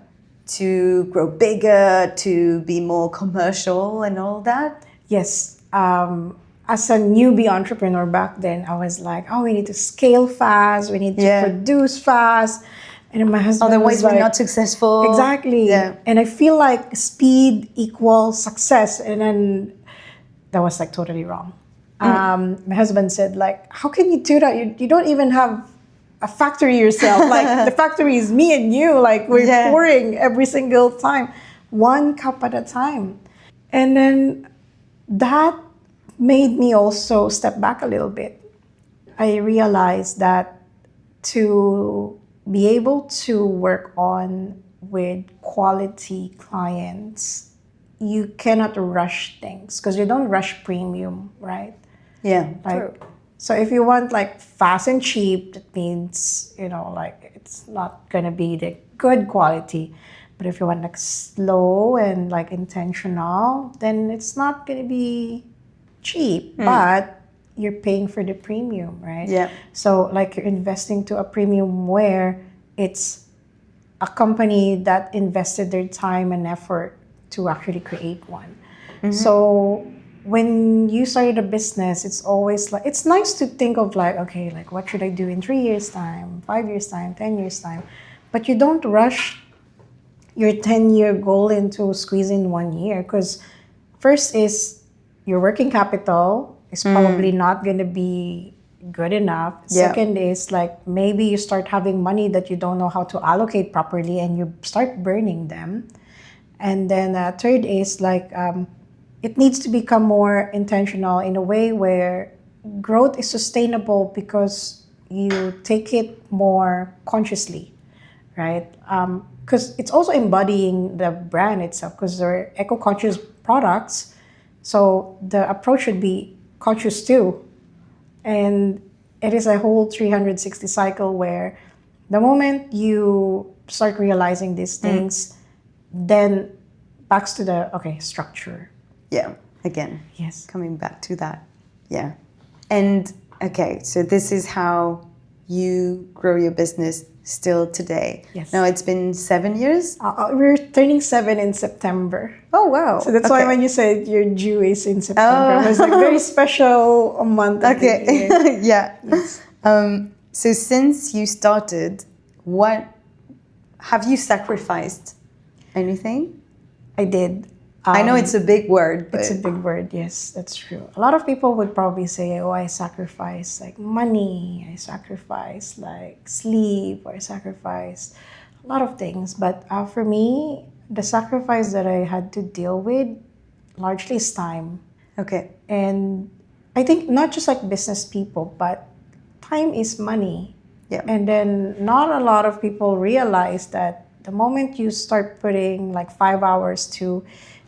to grow bigger, to be more commercial and all that? Yes. As a newbie entrepreneur back then, I was like, oh, we need to scale fast, we need to produce fast. And my husband Otherwise, was we're not successful. Exactly. Yeah. And I feel like speed equals success. And then that was like totally wrong. My husband said, like, how can you do that? You don't even have a factory yourself. Like, the factory is me and you. Like, we're pouring every single time, one cup at a time. And then that made me also step back a little bit. I realized that to be able to work on with quality clients, you cannot rush things because you don't rush premium, right? Yeah, like, true. So if you want like fast and cheap, that means, like it's not gonna be the good quality. But if you want like slow and like intentional, then it's not gonna be cheap, but you're paying for the premium, right? Yeah. So like you're investing to a premium where it's a company that invested their time and effort to actually create one. So when you started a business, it's always like, it's nice to think of like, okay, like what should I do in 3 years time, 5 years time, 10 years time, but you don't rush your 10-year goal into squeezing 1 year, because first is your working capital is probably not going to be good enough. Second is like maybe you start having money that you don't know how to allocate properly and you start burning them. And then third is like it needs to become more intentional in a way where growth is sustainable because you take it more consciously, right? Because it's also embodying the brand itself, because they're eco-conscious products. So the approach should be conscious too. And it is a whole 360 cycle where the moment you start realizing these things, then back to the, structure. Yeah, again. Yes. Coming back to that. Yeah. And okay, so this is how you grow your business still today. Yes. Now it's been 7 years. We're turning 7 in September. Oh wow! So that's why when you said your due is in September, it was like very special a month of the year. Yeah. Yes. So since you started, what have you sacrificed? Anything? I did. I know it's a big word, but It's a big word, yes, that's true. A lot of people would probably say, oh, I sacrifice like money, I sacrifice like sleep, or I sacrifice a lot of things. But for me, the sacrifice that I had to deal with largely is time. okay. And I think not just like business people, but time is money. Yeah. And then not a lot of people realize that the moment you start putting like 5 hours to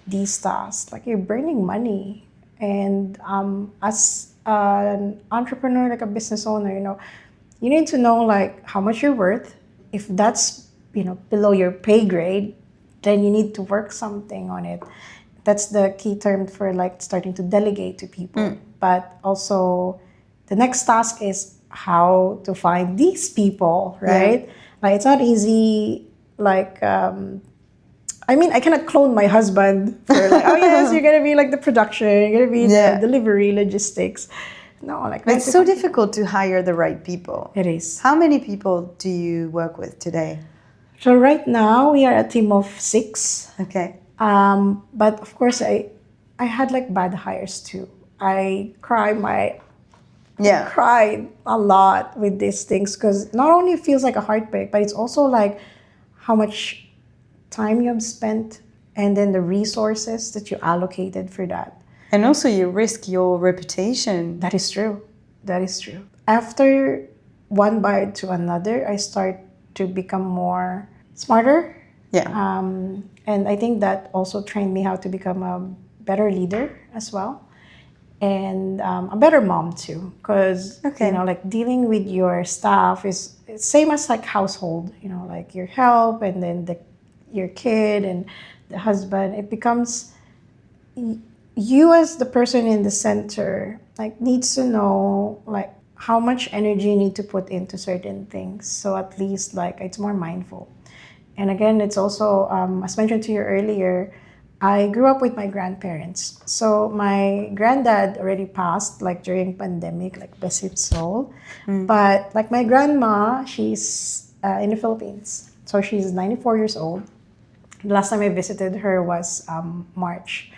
these tasks, like you're burning money. And as an entrepreneur, like a business owner, you need to know like how much you're worth. If that's below your pay grade, then you need to work something on it. That's the key term for like starting to delegate to people. But also the next task is how to find these people, right? Like it's not easy. Like I cannot clone my husband for like, oh yes, you're gonna be like the production, you're gonna be the delivery, logistics. No, like It's so difficult to hire the right people. It is. How many people do you work with today? So right now we are a team of 6. Okay. But of course I had like bad hires too. I cried a lot with these things because not only it feels like a heartbreak, but it's also like how much time you have spent and then the resources that you allocated for that. And also you risk your reputation. That is true. That is true. After one bite to another, I start to become more smarter. Yeah. And I think that also trained me how to become a better leader as well. And a better mom too. Because, like dealing with your staff is it's same as like household, like your help and then your kid and the husband. It becomes you as the person in the center, like needs to know like how much energy you need to put into certain things. So at least like it's more mindful. And again, it's also, as mentioned to you earlier, I grew up with my grandparents. So my granddad already passed like during pandemic, like bless his soul. But like my grandma, she's in the Philippines. So she's 94 years old. The last time I visited her was March.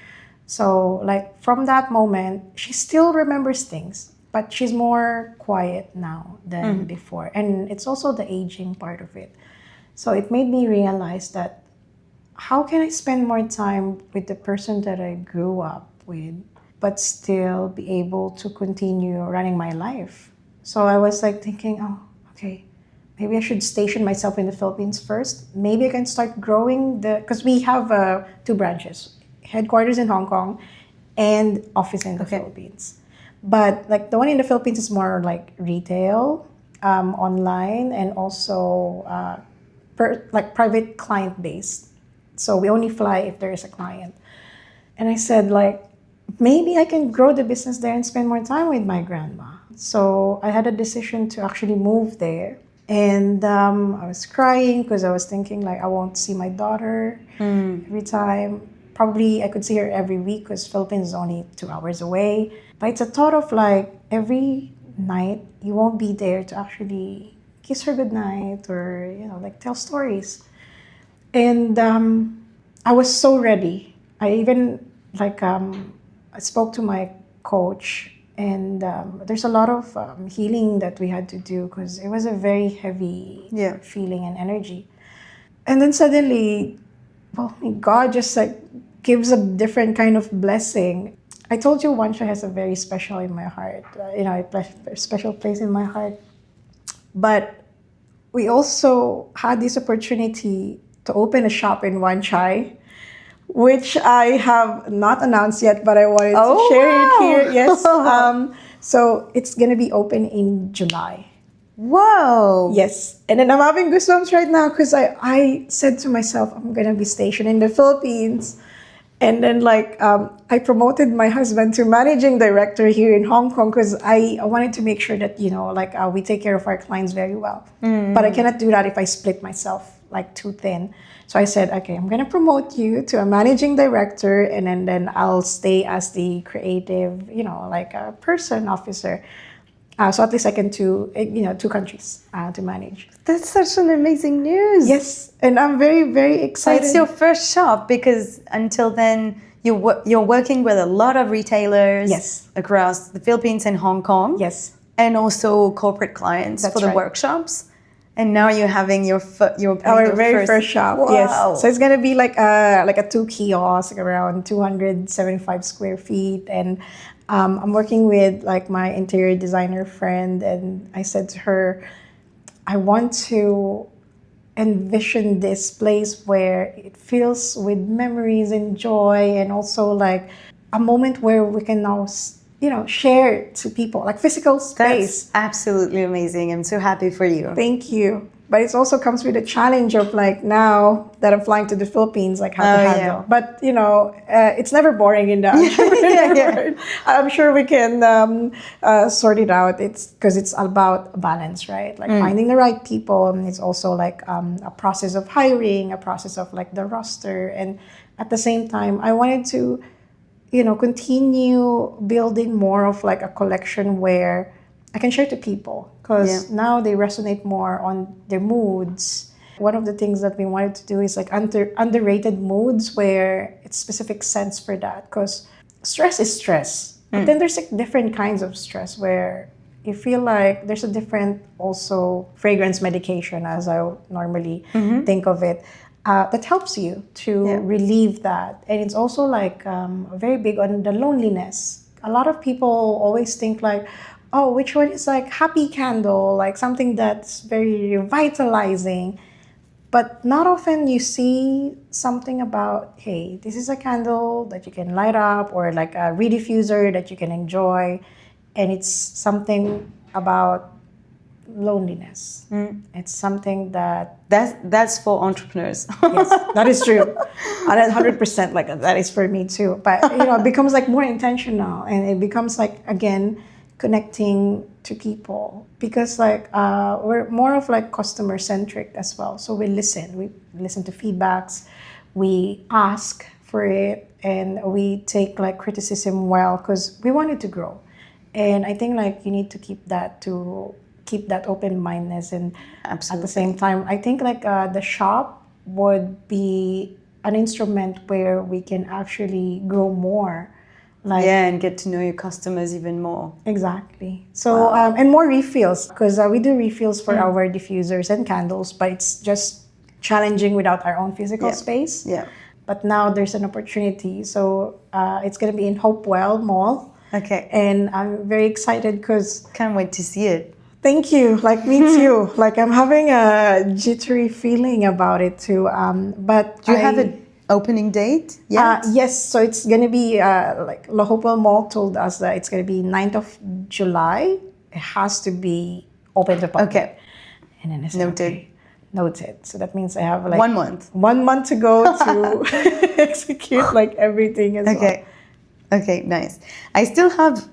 So like from that moment, she still remembers things, but she's more quiet now than before. And it's also the aging part of it. So it made me realize that how can I spend more time with the person that I grew up with, but still be able to continue running my life? So I was like thinking, oh, okay, maybe I should station myself in the Philippines first. Maybe I can start growing because we have 2 branches. Headquarters in Hong Kong and office in the Philippines. But like the one in the Philippines is more like retail, online, and also like private client based. So we only fly if there is a client. And I said like, maybe I can grow the business there and spend more time with my grandma. So I had a decision to actually move there. And I was crying because I was thinking like I won't see my daughter every time. Probably I could see her every week because Philippines is only 2 hours away. But it's a thought of like every night you won't be there to actually kiss her goodnight or, like tell stories. And I was so ready. I even like I spoke to my coach and there's a lot of healing that we had to do because it was a very heavy feeling and energy. And then suddenly, God just like gives a different kind of blessing. I told you Wansha has a very special in my heart, a special place in my heart. But we also had this opportunity to open a shop in Wanchai, which I have not announced yet, but I wanted to share it here. Yes. So it's going to be open in July. Wow. Yes. And then I'm having goosebumps right now because I said to myself, I'm going to be stationed in the Philippines. And then I promoted my husband to managing director here in Hong Kong because I wanted to make sure that, we take care of our clients very well. But I cannot do that if I split myself like too thin. So I said, okay, I'm going to promote you to a managing director, and then I'll stay as the creative, a person officer. So at least I can two countries to manage. That's such an amazing news. Yes, and I'm very, very So excited. it's your first shop, because until then you're working with a lot of retailers Yes. across the Philippines and Hong Kong. Yes. And also corporate clients That's for the right. workshops. And now you're having your Our very first shop. Wow. Yes. So it's gonna be like a 2 kiosk around 275 square feet, and I'm working with like my interior designer friend, and I said to her, I want to envision this place where it fills with memories and joy, and also like a moment where we can now share to people, like physical space. That's absolutely amazing. I'm so happy for you. Thank you. But it also comes with a challenge of like, now that I'm flying to the Philippines, like how to handle. Yeah. But it's never boring in the entrepreneur world. I'm sure we can sort it out. It's because it's about balance, right? Like finding the right people, and it's also like a process of hiring, a process of like the roster, and at the same time, I wanted to continue building more of like a collection where I can share to people, because now they resonate more on their moods. One of the things that we wanted to do is like underrated moods, where it's specific scents for that, because stress is stress. But then there's like different kinds of stress where you feel like there's a different also fragrance medication, as I normally think of it. That helps you to relieve that. And it's also like very big on the loneliness. A lot of people always think like, oh, which one is like happy candle, like something that's very revitalizing. But not often you see something about, hey, this is a candle that you can light up, or like a rediffuser that you can enjoy. And it's something about loneliness. It's something That's for entrepreneurs. yes, that is true. 100%, like that is for me too. But it becomes like more intentional, and it becomes like, again, connecting to people, because like we're more of like customer centric as well. So we listen to feedbacks, we ask for it, and we take like criticism well, because we want it to grow. And I think like you need to keep that open-mindedness. And Absolutely. at the same time, I think like the shop would be an instrument where we can actually grow more. And get to know your customers even more. Exactly. So, and more refills, because we do refills for our diffusers and candles, but it's just challenging without our own physical space. Yeah. But now there's an opportunity. So it's going to be in Hopewell Mall. Okay. And I'm very excited because... Can't wait to see it. Thank you. Like, me too. Like, I'm having a jittery feeling about it too. But Do you have an opening date yet? Yes. So it's going to be, like, La Hopewell Mall told us that it's going to be 9th of July. It has to be open to public. Okay. And then I said, Noted. okay, noted. So that means I have like 1 month. 1 month to go to execute like everything as well. Okay, nice. I still have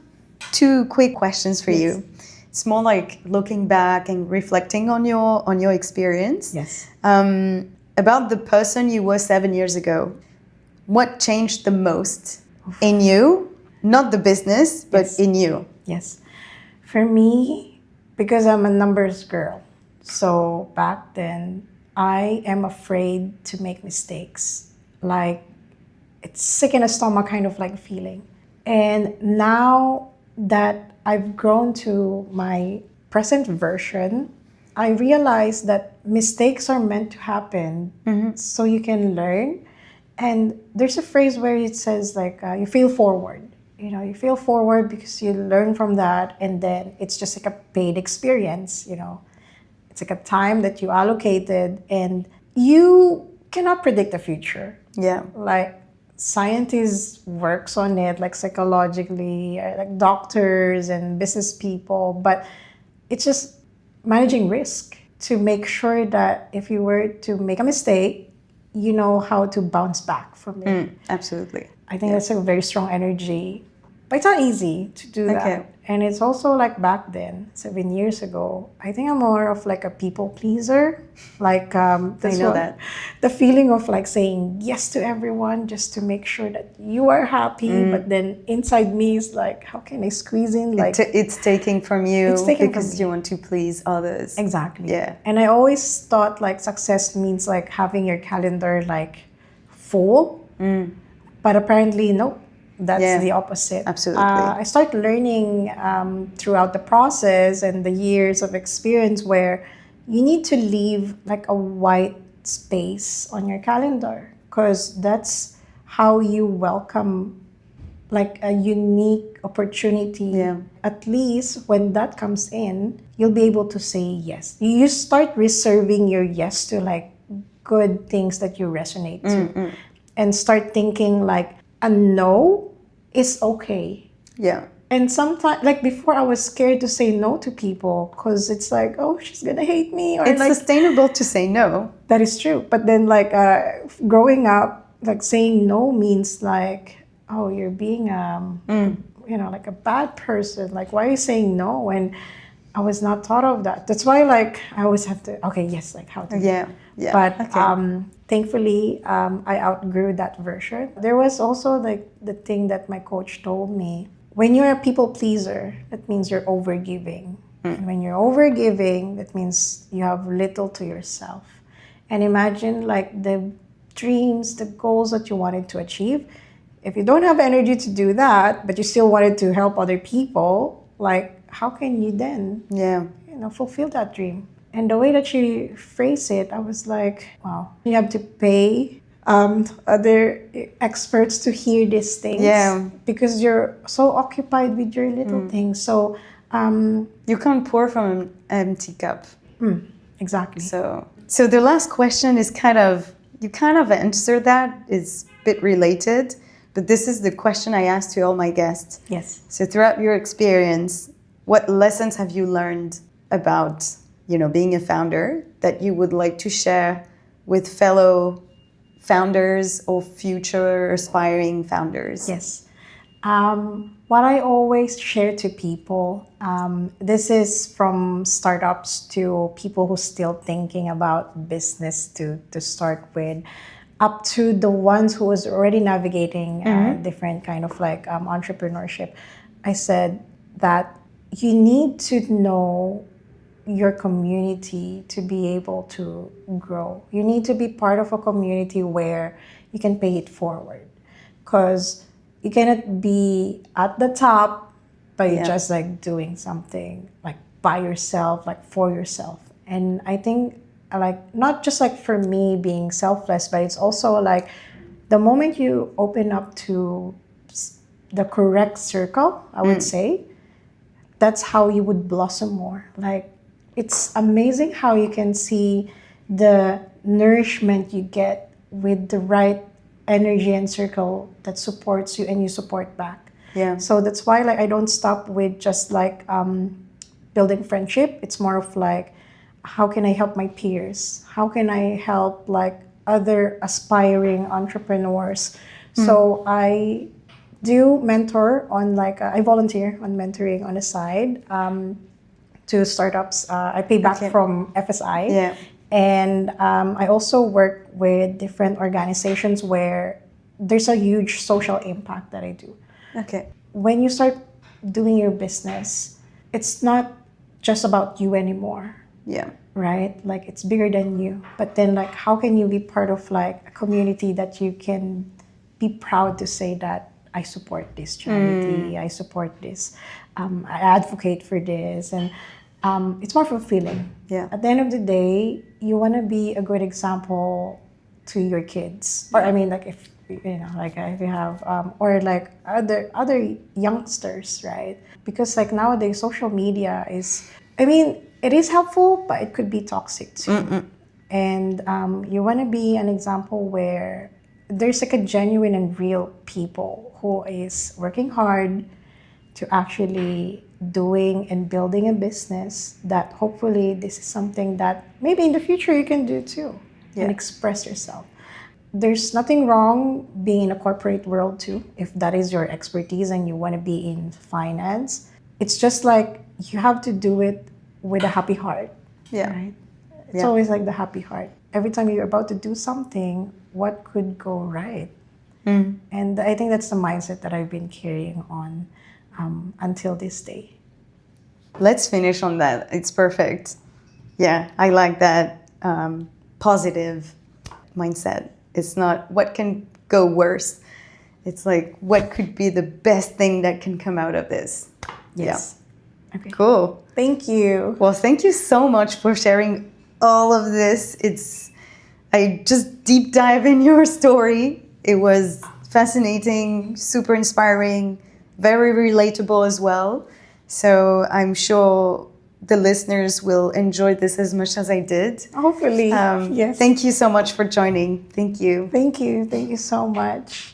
2 quick questions for you. It's more like looking back and reflecting on your experience. Yes. About the person you were 7 years ago. What changed the most in you? Not the business, but in you. Yes. For me, because I'm a numbers girl, so back then I am afraid to make mistakes. Like, it's sick in the stomach kind of like feeling. And now that I've grown to my present version, I realize that mistakes are meant to happen so you can learn. And there's a phrase where it says like, you fail forward. You fail forward because you learn from that, and then it's just like a paid experience, It's like a time that you allocated, and you cannot predict the future. Yeah. Like, scientists works on it, like psychologically, like doctors and business people, but it's just managing risk to make sure that if you were to make a mistake, you know how to bounce back from it. Absolutely. I think that's a very strong energy. But it's not easy to do that. And it's also like back then, 7 years ago, I think I'm more of like a people pleaser. Like I know that. the feeling of like saying yes to everyone just to make sure that you are happy. But then inside me is like, how can I squeeze in? Like It's taking from you because from you want to please others. Exactly. Yeah. And I always thought like success means like having your calendar like full. But apparently, no. That's the opposite. Absolutely. I started learning throughout the process and the years of experience where you need to leave like a white space on your calendar, because that's how you welcome like a unique opportunity. Yeah. At least when that comes in, you'll be able to say yes. You start reserving your yes to like good things that you resonate to, and start thinking like a no is okay. Yeah. And sometimes, like before, I was scared to say no to people because it's like, oh, she's gonna hate me, or It's like sustainable to say no. that is true. But then, like growing up, like saying no means like, oh, you're being you know, like a bad person. Like, why are you saying no? And I was not thought of that. That's why, like, I always have to. Okay, yes, like how to. Yeah. But thankfully, I outgrew that version. There was also like the thing that my coach told me. When you're a people pleaser, that means you're overgiving. And when you're overgiving, that means you have little to yourself. And imagine like the dreams, the goals that you wanted to achieve. If you don't have energy to do that, but you still wanted to help other people, like how can you then, fulfill that dream? And the way that she phrased it, I was like, wow, you have to pay other experts to hear these things. Yeah. Because you're so occupied with your little things. So you can't pour from an empty cup. Exactly. So the last question is you kind of answered that. It's a bit related, but this is the question I ask to all my guests. Yes. So throughout your experience, what lessons have you learned about being a founder that you would like to share with fellow founders or future aspiring founders? Yes. What I always share to people, this is from startups to people who still thinking about business to start with, up to the ones who was already navigating different kind of like entrepreneurship. I said that you need to know your community to be able to grow. You need to be part of a community where you can pay it forward, because you cannot be at the top by just like doing something like by yourself, like for yourself. And I think like not just like for me being selfless, but it's also like the moment you open up to the correct circle, I would say, that's how you would blossom more. Like, it's amazing how you can see the nourishment you get with the right energy and circle that supports you and you support back. Yeah. So that's why like I don't stop with just like building friendship. It's more of like, how can I help my peers? How can I help like other aspiring entrepreneurs? So I do mentor on like, I volunteer on mentoring on the side to startups. I pay back from FSI. Yeah. And I also work with different organizations where there's a huge social impact that I do. Okay. When you start doing your business, it's not just about you anymore. Yeah. Right? Like it's bigger than you. But then like how can you be part of like a community that you can be proud to say that I support this charity, I support this, I advocate for this, and it's more fulfilling. Yeah. At the end of the day, you want to be a good example to your kids, or I mean, like if like if you have, or like other youngsters, right? Because like nowadays, social media is, I mean, it is helpful, but it could be toxic too. And you want to be an example where there's like a genuine and real people who is working hard to actually doing and building a business that hopefully this is something that maybe in the future you can do too and express yourself. there's nothing wrong being in a corporate world too, if that is your expertise and you want to be in finance. It's just like you have to do it with a happy heart. Yeah. Right? It's always like the happy heart. Every time you're about to do something, what could go right? And I think that's the mindset that I've been carrying on until this day. Let's finish on that. It's perfect. Yeah, I like that positive mindset. It's not what can go worse. It's like what could be the best thing that can come out of this. Yes. Yeah. Okay. Cool. Thank you. Well, thank you so much for sharing all of this. I just deep dive in your story. It was fascinating, super inspiring, very relatable as well. So I'm sure the listeners will enjoy this as much as I did. Hopefully, yes. Thank you so much for joining. Thank you. Thank you. Thank you so much.